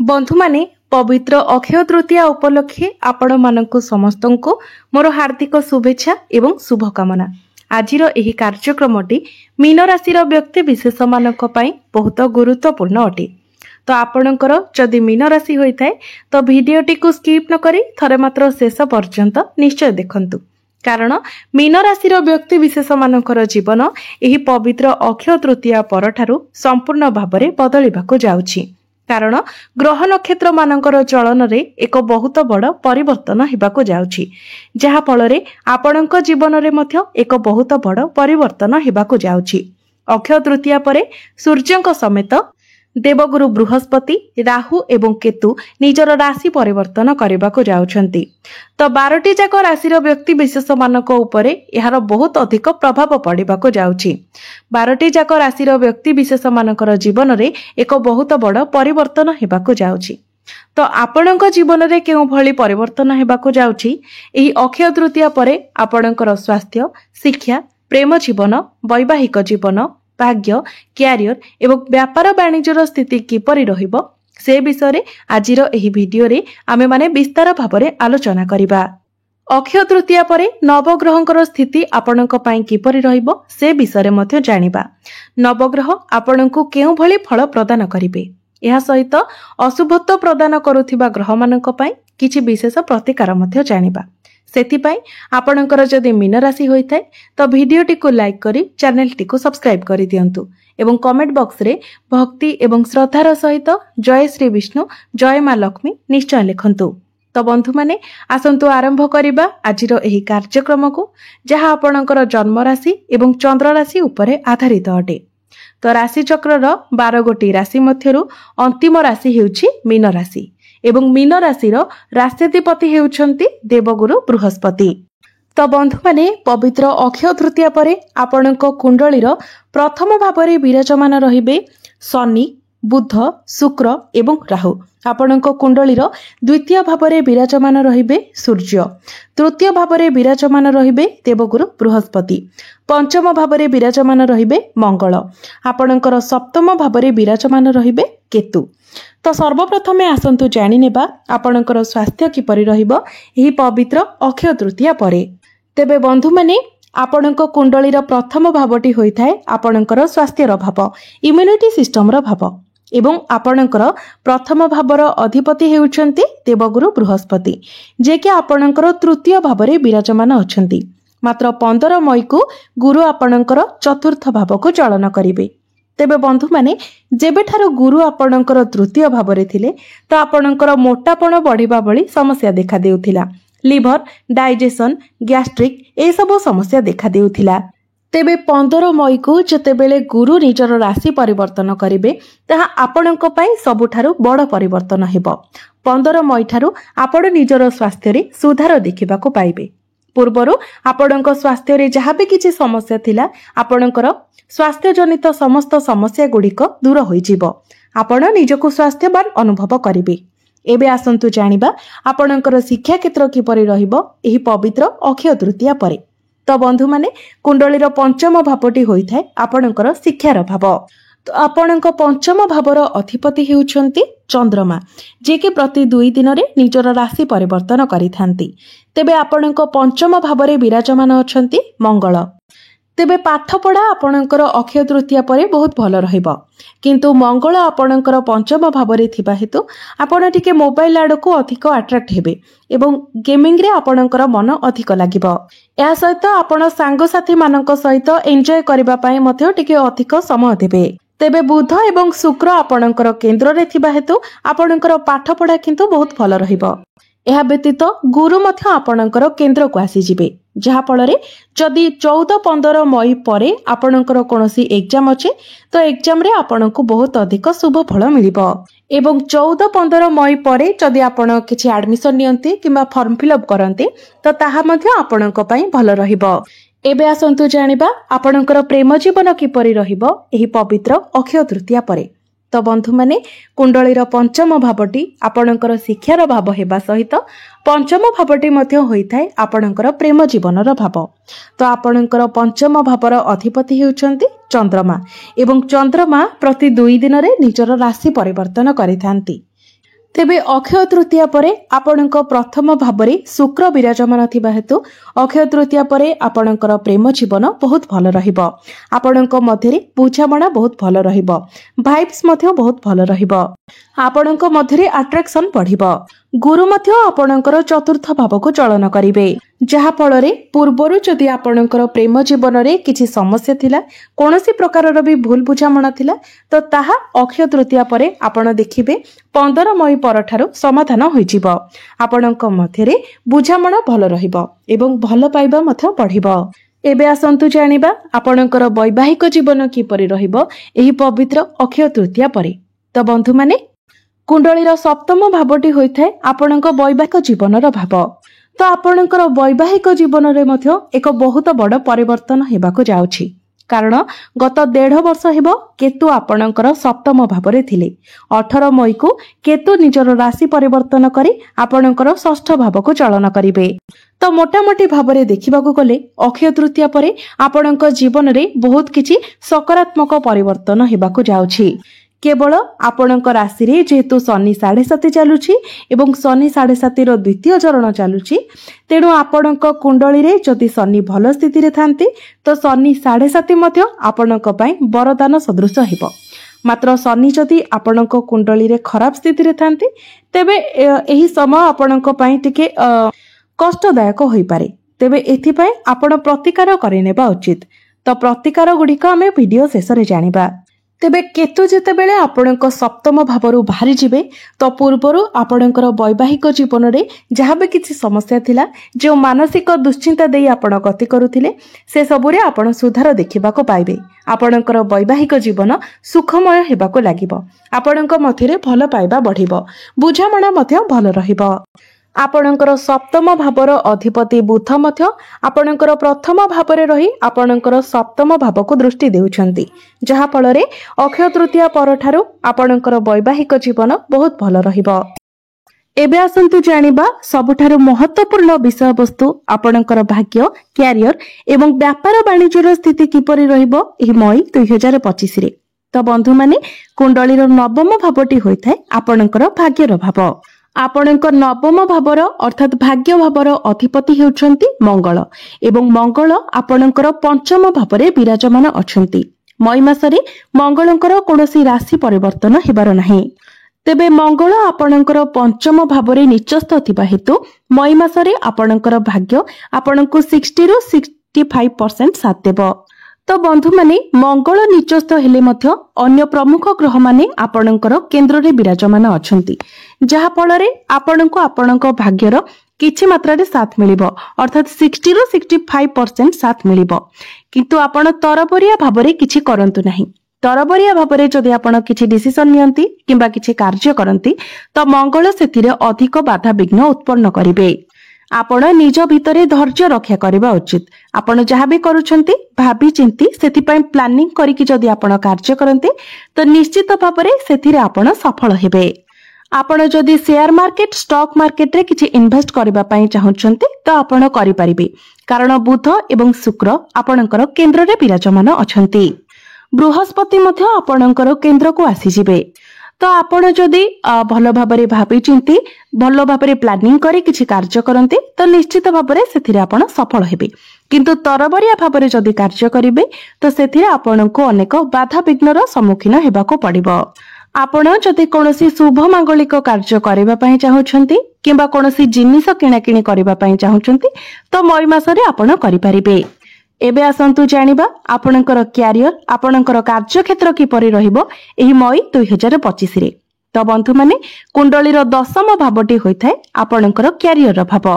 बंधु माने पवित्र अक्षय तृतीया उपलक्षे आपण मानक समस्त को मोर हार्दिक शुभेच्छा एवं शुभकामना। आज कार्यक्रमटी मीन राशि व्यक्ति विशेष मानक पई बहुत गुरुत्वपूर्ण अटे। तो आपणकर जदि मीन राशि होता है तो भिडियोटी को स्किप न करी थरे मात्र शेष पर्यंत निश्चय देखंतु, कारण मीन राशि व्यक्ति विशेष मानकर जीवन एही पवित्र अक्षय तृतीया परठारु संपूर्ण भाव में बदलिबाकु जाउछि। कारण ग्रह नक्षत्र मानकर चलन रे एक बहुत बड़ परिवर्तन हेबाकु जाउछि, जहा फल आपणक जीवन रे मध्य एक बहुत बड़ परिवर्तन हेबाकु जाउछि। अक्षय तृतीया परे सूर्यंक समेत देवगुरु बृहस्पति, राहु एवं केतु निजर राशि परिवर्तन करबाकु जाउछंती। तो 12टी जाक राशिर व्यक्ति विशेष मानक उपरे एहार बहुत अधिक प्रभाव पड़िबाकु जाउछि। 12टी जाक राशिर व्यक्ति विशेष मानकर जीवन रे एक बहुत बड़ परिवर्तन हेबाकु जाउछि। तो आपणक जीवन रे केउ भली परिवर्तन हेबाकु जाउछि एही अक्षय तृतीया परे आपणकर स्वास्थ्य, शिक्षा, प्रेम जीवन, वैवाहिक जीवन, भाग्य, क्यारियर एवं व्यापार वाणिज्यर स्थिति किपरि रहिबो से विषय आजिर एही भिडियो रे आमे माने विस्तार भाबरे आलोचना करिबा। अक्षय तृतीया परे नवग्रहंकर स्थिति आपणक पई किपरि रहिबो से विषय मध्ये जानिबा। नवग्रह आपणकु केउ भली फल प्रदान करिवे, एहा सहित अशुभत्व प्रदान करुथिबा ग्रह मानक पई किछि विशेष प्रतिकार मध्ये जानिबा। सेथिपाई आपणकर जदि मीन राशि होइथाय तो भिडियोटी को लाइक करी चैनलटी को सब्सक्राइब करि दियंतु एवं कमेंट बॉक्स रे भक्ति एवं श्रद्धार सहित जय श्री विष्णु, जय मां लक्ष्मी निश्चय लिखंतु। तो बंधु माने आसंतु आरंभ करिबा आजिर एही कार्यक्रम को, जहा आपणकर जन्म राशि एवं चंद्र राशि उपरे आधारित अटे। तो राशि चक्रर 12 गोटी राशि मध्यरु अंतिम राशि हेउछि मीन राशि एवं मीन राशिर राष्ट्राधिपति हेउछंती देवगुरु बृहस्पति। तो बंधु माने पवित्र अक्षय तृतीया परे आपणक कुंडलीर प्रथम भावरे विराजमान रहिबे शनि, बुध, शुक्र एवं राहु। आपणक कुंडलीर द्वितीय भावरे विराजमान रहिबे सूर्य, तृतीय भावरे विराजमान रहिबे देवगुरु बृहस्पति, पंचम भावरे विराजमान रहिबे मंगल, आपणकर सप्तम भावरे विराजमान रहिबे केतु। तो सर्वप्रथमे आसंतु जानि नेबा आपणकर स्वास्थ्य किपरि रहिबो एही पवित्र अक्षय तृतीया परे। तेबे बंधु माने आपणक कुंडलीर प्रथम भावटी होइथाय आपणकर स्वास्थ्यर भाव, इम्युनिटी सिस्टमर भाव एवं आपणकर प्रथम भावर अधिपति हेउछंती देवगुरु बृहस्पति, जे कि आपणकर तृतीय भावरे विराजमान अछंती। मात्र 15 मई को गुरु आपणकर चतुर्थ भाव को चलन करिवे। तेबे बंधु माने जेबेठारु गुरु आपणकर तृतीय भावरे थिले तो आपणकर मोटापण बढ़िबा भली समस्या देखा देउथिला। लिवर, डाइजेशन, गैस्ट्रिक ए सब समस्या देखा देउथिला। तेबे 15 मई को जतेबेले गुरु निजर राशि परिवर्तन करिवे ताहा आपणक पई सबुठारु बड़ परिवर्तन हेबो। 15 मई ठारु आपण निजर स्वास्थ्य रे सुधार देखिबाको पाइबे। पूर्वरु आपणक स्वास्थ्य रे जहाँ भी किछि समस्या थिला आपणकर स्वास्थ्य जनित समस्त समस्या गुड़िक दूर होइजिबो। आपण निजको स्वास्थ्यवान अनुभव करिवे। एबे आसंतु जानिबा आपणकर शिक्षा क्षेत्र किपरि रहिबो एही पवित्र अक्षय तृतीया परे। तो बंधु माने कुंडलीर पंचम भावटी होइथाय आपणकर शिक्षार भाव। तो आपणक पंचम भावर अधिपति हेउछंती चंद्रमा, जे कि प्रति 2 दिन रे निजर राशि परिवर्तन करिथांती। तेबे आपणक पंचम भावरे विराजमान अछंती मंगल। तेबे पाठ पढ़ा आपणकर अक्षय तृतीया परे बहुत भल रहिबो, किंतु मंगल आपणकर पंचम भावरे थिबा हेतु आपण टिके मोबाइल आड़ को अधिक अट्रैक्ट हेबे एवं गेमिंग रे आपणकर मन अधिक लागिबो। या सहित आपण सांग साथी मानक सहित एन्जॉय करिबा पई मध्ये टिके अधिक समय देबे। तेबे बुध एवं शुक्र आपणकर केंद्र रे थिबा हेतु आपणकर पाठ पढ़ा किंतु बहुत भल रहिबो। एहा व्यतीत गुरु मध्य आपणकर केंद्र को आसी जिबे, जहा फलरे जदि 14-15 मई परे आपणकर कोनोसी एग्जाम अछि तो एग्जाम रे आपणको बहुत अधिक शुभ फल मिलिबो। एवं 14-15 मई परे जदि आपण किछि एडमिशन नियंती किबा फॉर्म फिलअप करंती तो ताहा मध्य आपणको पई भल रहिबो। एबे आसंतु जानिबा आपणकर प्रेम जीवन किपरि रहिबो एही पवित्र अक्षय तृतीया परे। तो बंधु माने कुंडलीर पंचम भावटी आपणकर शिक्षार भाव हेबा सहित पंचम भावटी मध्ये होइथाय आपणकर प्रेम जीवनर भाव। तो आपणकर पंचम भावर अधिपति हेउछंती चंद्रमा एवं चंद्रमा प्रति 2 दिन रे निजर राशि परिवर्तन करिथांती। तेबे अक्षय तृतीया परे आपणक प्रथम भाबरे शुक्र विराजमान थिबा हेतु अक्षय तृतीया परे आपणकर प्रेम जीवन बहुत भल रहिबो। आपणक मध्यरे बुझामणा बहुत भल रहिबो। भाइब्स मध्य बहुत भल रहिबो। आपणक मध्यरे अट्रैक्शन बढ़िबो। गुरु मध्य आपणकर चतुर्थ भावको चलन करिवे, जहा फलरे पूर्वरु जदि आपणकर प्रेम जीवन रे किछि समस्या थिला, कोनोसी प्रकारर भी भूल बुझामणा थिला, तो ताहा अक्षय तृतीया परे आपण देखिबे 15 मई परठारु समाधान होइजिबो। आपणक मध्यरे बुझामणा भल रहिबो एवं भल पाइबा मध्य बढ़िबो। एबे आसंतु जानिबा आपणकर वैवाहिक जीवन किपरि रहिबो एही पवित्र अक्षय तृतीया परे। तो बंधु माने कुंडलीर सप्तम भावटी होइथाय आपणक वैवाहिक जीवनर भाव। तो आपणकर वैवाहिक जीवन रे मध्य एक बहुत बड़ परिवर्तन हेबाको जाउछि, कारण गत 1.5 वर्ष हेबो केतु आपणकर सप्तम भावरे थिले। 18 मई को केतु निजर राशि परिवर्तन करी आपणकर षष्ठ भावको चलन करिवे। तो मोटामोटी भावरे देखिबाको गले अक्षय तृतीया परे आपणक जीवन रे बहुत किछि सकारात्मक परिवर्तन हेबाको जाउछि। केवल आपणक राशि रे जेहेतु शनि 7.5 चलुछि एवं शनि 7.5 रो द्वितीय चरण चलुछि, तेणु आपणक कुंडली रे जदि शनि भल स्थिति रे थांती तो शनि 7.5 मध्य आपणक पई वरदान सदृश हेबो। मात्र शनि जदि आपणक कुंडली रे खराब स्थिति रे थांती तेबे एही समय आपणक पई टिके कष्टदायक होई पारे। तेबे एथि पई आपण प्रतिकार करिनेबा उचित। तो प्रतिकार गुडिक आमे वीडियो शेष रे जानिबा। तेबे केतु जेतेबेले आपणक सप्तम भावरु बाहरी जिवे तो पूर्वरु आपणकर वैवाहिक जीवन रे जहाँ भी किछि समस्या थिला, जो मानसिक दुश्चिंता देई आपण गति करुथिले, से सबुरे आपण सुधार देखिबाको पाइबे। आपणकर वैवाहिक जीवन सुखमय हेबाको लागिबो। आपणक मध्यरे भल पाइबा बढ़िबो। बुझामणा मध्य भल रहिबो। आपणकर सप्तम भावर अधिपति बुध मध्य आपणकर प्रथम भावरे रही आपणकर सप्तम भावको दृष्टि देउछंती, जहा फलरे अक्षय तृतीया परठारु आपणकर वैवाहिक जीवन बहुत भल रहिबो। एबे आसंतु जानिबा सबुठारु महत्वपूर्ण विषय वस्तु आपणकर भाग्य, क्यारियर एवं व्यापार वाणिज्यर स्थिति किपरि रहिबो एही मई 2025 रे। तो बंधु माने कुंडलीर नवम भावटी होइथाय आपणकर भाग्यर भाव। आपणकर नवम भावर अर्थात भाग्य भावर अधिपति हेउछंती मंगल एवं मंगल आपणकर पंचम भावरे विराजमान अछंती। मई मासरे मंगलंकर कोनोसी राशि परिवर्तन हेबार नाही। तेबे मंगल आपणकर पंचम भावरे निचस्थ थिबा हेतु मई मासरे आपणकर भाग्य आपणको 60 रु 65% साथ देबो। तो बंधु माने मंगल निचस्थ हेले मध्य अन्य प्रमुख ग्रह माने आपणकर केंद्र रे विराजमान अछंती, जहा फलरे आपणको आपणको भाग्यर किछि मात्रा रे साथ मिलिबो, अर्थात 60 रु 65% साथ मिलिबो। किंतु आपण तरबरिया भाबरे किछि करंतु नाही। तरबरिया भाबरे जदि आपण किछि डिसिजन नियंती किंबा किछि कार्य करंती तो मंगल सेथिरे अधिक बाधा विघ्न उत्पन्न करिवे। आपण निज भितरे धैर्य रक्षा करबा उचित। आपण जहाँ भी करूछंती भाबी चिंती सेथि पई प्लानिंग करिकि जदि आपण कार्य करंती तो निश्चित भाबरे सेथिरे आपण सफल हेबे। आपण जदि शेयर मार्केट स्टॉक मार्केट रे किछि इन्वेस्ट करबा पई चाहुछंती तो आपण करि परिबे, कारण बुध एवं शुक्र आपणकर केंद्र रे विराजमान अछंती। बृहस्पति मध्य आपणकर केंद्र को आसी जिवे। तो आपण जदि भल भाबरे भाबी चिंती भल भाबरे प्लानिंग करी किछि कार्य करंती तो निश्चित भाबरे सेथिरे आपण सफल हेबे। किंतु तरबरिया भाबरे जदि कार्य करिवे तो सेथिरे आपणको अनेक बाधा विघ्नर सम्मुखीन हेबाको पड़िबो। आपण जदि कोनोसी शुभ मांगलिक कार्य करिबा पई चाहुछंती किंबा कोनोसी जिनिस किणाकिणी करिबा पई चाहुछंती तो मई मासरे आपण करि परिबे। एबे आसंतु जानिबा आपणकर क्यारियर आपणकर कार्य क्षेत्र किपरि रहिबो एही मई 2025 रे। तो बंधु माने कुंडलीर दशम भावटी होइथाय आपणकर क्यारियर भाव।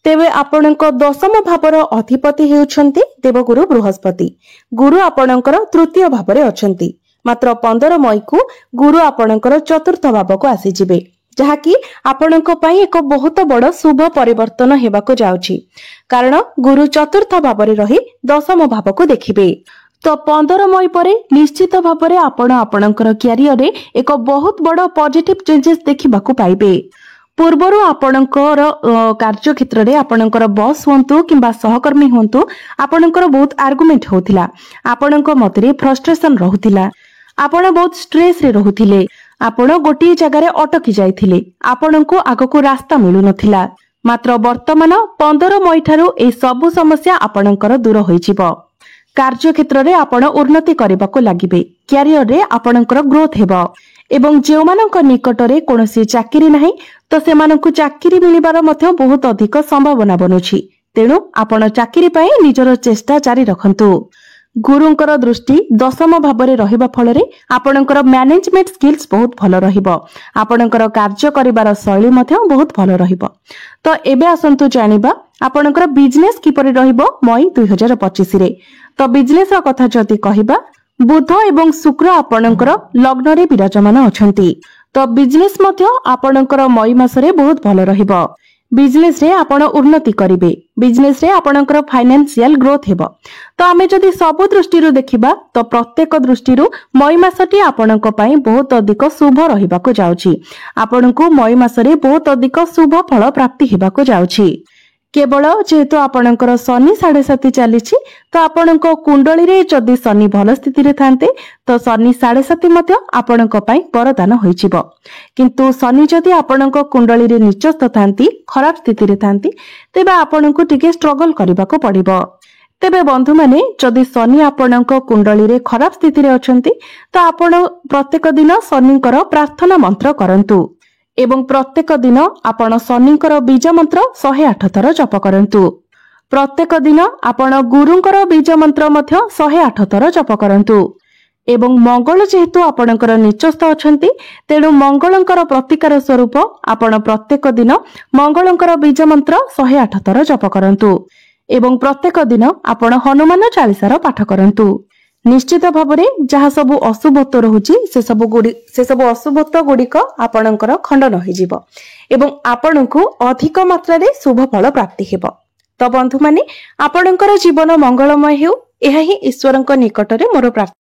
तेबे आपणक दशम भावर अधिपति हेउछंती देवगुरु बृहस्पति। गुरु आपणकर तृतीय भावरे अछंती। मात्र 15 मई को गुरु आपणकर चतुर्थ भावको आसी जिवे, जहाँकि आपणक पई एक बहुत बड़ शुभ परिवर्तन हेबाको जाउछि, कारण गुरु चतुर्थ भावरे रही दशम भावको देखिबे। तो 15 मई परे निश्चित भावरे आपण आपणकर क्यारियर रे एक बहुत बड़ पॉजिटिव चेंजेस देखिबाको पाइबे। पूर्वरु आपणकर कार्य क्षेत्र रे आपणकर बॉस हुंतु किंबा सहकर्मी हुंतु आपणकर बहुत आर्गुमेंट होतिला, आपणक मतरे फ्रस्ट्रेशन रहुतिला, आपण बहुत स्ट्रेस रे रहुथिले, आपण गोटे जगार अटकी जाइथिले, आपणको आगको रास्ता मिलु नथिला। मात्र वर्तमान 15 मई ठारू ए सबु समस्या आपणकर दूर होइजिबो। कार्य क्षेत्र रे आपण उन्नति करबाको लागिबे, क्यारियर रे आपणकर ग्रोथ हेबो एवं जेउमानक निकट रे कोनोसी चाकरी नाही तो सेमानकु चाकरी मिलिबार मध्ये बहुत अधिक संभावना बनुछि। तेणु आपण चाकरी पई निजर चेष्टा जारी रखंतु। गुरुंकर दृष्टि दशम भावरे रहिबा फलरे आपणकर मैनेजमेंट स्किल्स बहुत भल रहिबो। आपणकर कार्य करिबार शैली मध्ये बहुत भल रहिबो। तो एबे आसंतु जानिबा आपणकर बिजनेस किपरि रहिबो मई 2025 रे। तो बिजनेस रा कथा जति कहिबा, बुध एवं शुक्र आपणकर लग्न रे विराजमान अछंती। तो बिजनेस मध्ये आपणकर मई मासरे बहुत भल रहिबो। बिजनेस रे आपण उन्नति करिवे, बिजनेस रे आपणकर फाइनेंशियल ग्रोथ हेबो। तो आमे जदि सब दृष्टि देखिबा तो प्रत्येक दृष्टि मई मासटी आपणक पई बहुत अधिक शुभ रहिबाको जाउछि। आपणको मई मासरे बहुत अधिक शुभ फल प्राप्ति हेबाको जाउछि। केवल जेहेतु आपणकर शनि 7.5 चलीछि तो आपणक कुंडली रे जदि शनि भल स्थिति रे थांते तो शनि 7.5 मध्ये आपणक पई वरदान होइजिबो। किंतु शनि जदि आपणक कुंडली रे नीचस्थ थांती, खराब स्थिति रे थांती, तेबे आपणको टिके स्ट्रगल करबाको पड़िबो। तेबे बंधु माने जदि शनि आपणक कुंडली रे खराब स्थिति रे अछंती तो आपण प्रत्येक दिन शनिकर प्रार्थना मंत्र करंतु एवं प्रत्येक दिन आपण शनिकर बीज मंत्र 108 थर जप करंतु। प्रत्येक दिन आपण गुरुंकर बीज मंत्र मध्य 108 थर जप करंतु। एवं मंगल जेहेतु आपणकर निचस्थ अछंती तेणु मंगलंकर प्रतिकार स्वरूप आपण प्रत्येक दिन मंगलंकर बीज मंत्र 108 थर जप करंतु एवं प्रत्येक दिन आपण हनुमान चालीसार पाठ करंतु। निश्चित भावरे जहाँ सब अशुभत्व रहुछि से सब अशुभत्व गुड़िक आपणकर खंडन होइजिबो एवं आपणको अधिक मात्रा रे शुभ फल प्राप्ति हेबो। तो बंधु माने आपणकर जीवन मंगलमय हेउ, एहा ही ईश्वरक निकटरे मोर प्रार्थना।